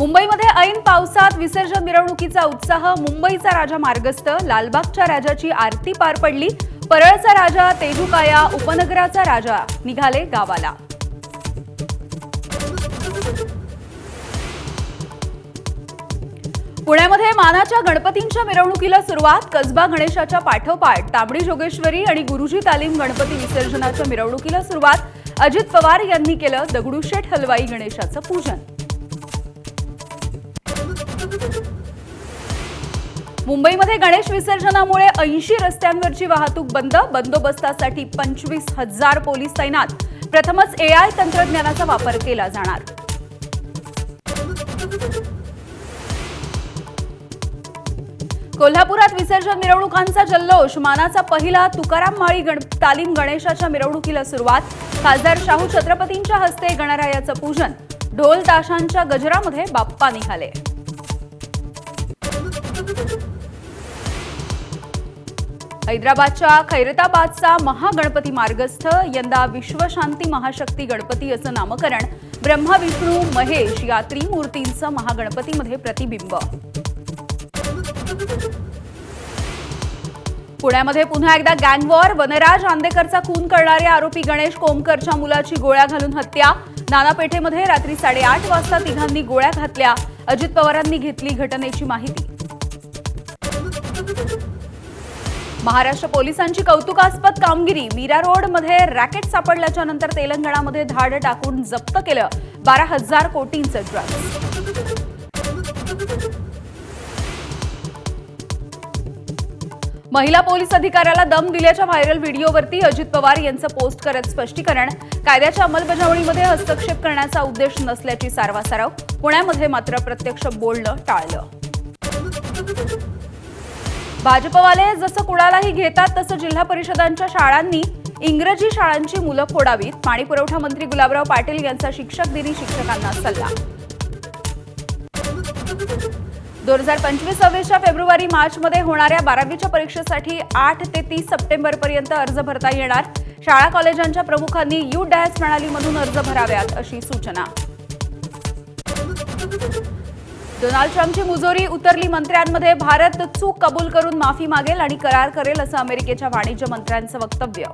मुंबईमध्ये ऐन पावसात विसर्जन मिरवणुकीचा उत्साह. मुंबईचा राजा मार्गस्थ. लालबागच्या राजाची आरती पार पडली. परळचा राजा, तेजूकाया, उपनगराचा राजा निघाले गावाला. पुण्यामध्ये मानाच्या गणपतींच्या मिरवणुकीला सुरुवात. कसबा गणेशाच्या पाठोपाठ तांबडी जोगेश्वरी आणि गुरुजी तालीम गणपती विसर्जनाच्या मिरवणुकीला सुरुवात. अजित पवार यांनी केलं दगडूशेठ हलवाई गणेशाचं पूजन. मुंबईमध्ये गणेश विसर्जनामुळे 80 रस्त्यांवरची वाहतूक बंद. बंदोबस्तासाठी 25,000 पोलीस तैनात. प्रथमच AI तंत्रज्ञानाचा वापर केला जाणार. कोल्हापुरात विसर्जन मिरवणुकांचा जल्लोष. मानाचा पहिला तुकाराम माळी तालीम गणेशाच्या मिरवणुकीला सुरुवात. खासदार शाहू छत्रपतींच्या हस्ते गणरायाचं पूजन. ढोल ताशांच्या गजरामध्ये बाप्पा निघाले. हैदराबादच्या खैरताबादचा महागणपती मार्गस्थ. यंदा विश्वशांती महाशक्ती गणपती असं नामकरण. ब्रह्मा, विष्णू, महेश या त्रिमूर्तींचं महागणपतीमध्ये प्रतिबिंब. पुण्यामध्ये पुन्हा एकदा गँगवॉर. वनराज आंदेकरचा खून करणारे आरोपी गणेश कोमकरच्या मुलाची गोळ्या घालून हत्या. नानापेठेमध्ये रात्री 8:30 वाजता तिघांनी गोळ्या घातल्या. अजित पवारांनी घेतली घटनेची माहिती. महाराष्ट्र पोलिसांची कौतुकास्पद कामगिरी. मीरा रोडमध्ये रॅकेट सापडल्याच्या नंतर तेलंगणामध्ये धाड टाकून जप्त केलं 12,000 कोटींचं ड्रग्ज. महिला पोलीस अधिकाऱ्याला दम दिल्याच्या व्हायरल व्हिडिओवरती अजित पवार यांचं पोस्ट करत स्पष्टीकरण. कायद्याच्या अंमलबजावणीमध्ये हस्तक्षेप करण्याचा उद्देश नसल्याची सारवासारव. पुण्यामध्ये मात्र प्रत्यक्ष बोलणं टाळलं. भाजपवाले जसं कुणालाही घेतात तसं जिल्हा परिषदांच्या शाळांनी इंग्रजी शाळांची मुलं फोडावीत. पाणी पुरवठा मंत्री गुलाबराव पाटील यांचा शिक्षक दिनी शिक्षकांना सल्ला. 2025-26 फेब्रुवारी मार्चमध्ये होणाऱ्या 12वीच्या परीक्षेसाठी 8 ते 30 सप्टेंबरपर्यंत अर्ज भरता येणार. शाळा कॉलेजांच्या प्रमुखांनी UDAS प्रणालीमधून अर्ज भराव्यात अशी सूचना. डोनाल्ड ट्रम्पची मुजोरी उतरली. मंत्र्यांमध्ये भारत चूक कबूल करून माफी मागेल आणि करार करेल असं अमेरिकेच्या वाणिज्य मंत्र्यांचं वक्तव्य.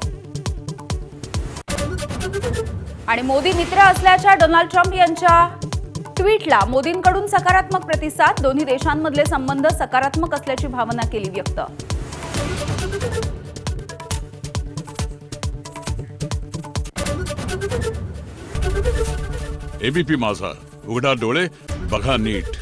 आणि मोदी मित्र असल्याच्या डोनाल्ड ट्रम्प यांच्या ट्विटला मोदींकडून सकारात्मक प्रतिसाद. दोन्ही देशांमधले संबंध सकारात्मक असल्याची भावना केली व्यक्त. ABP माझा, उघडा डोळे बघा नीट.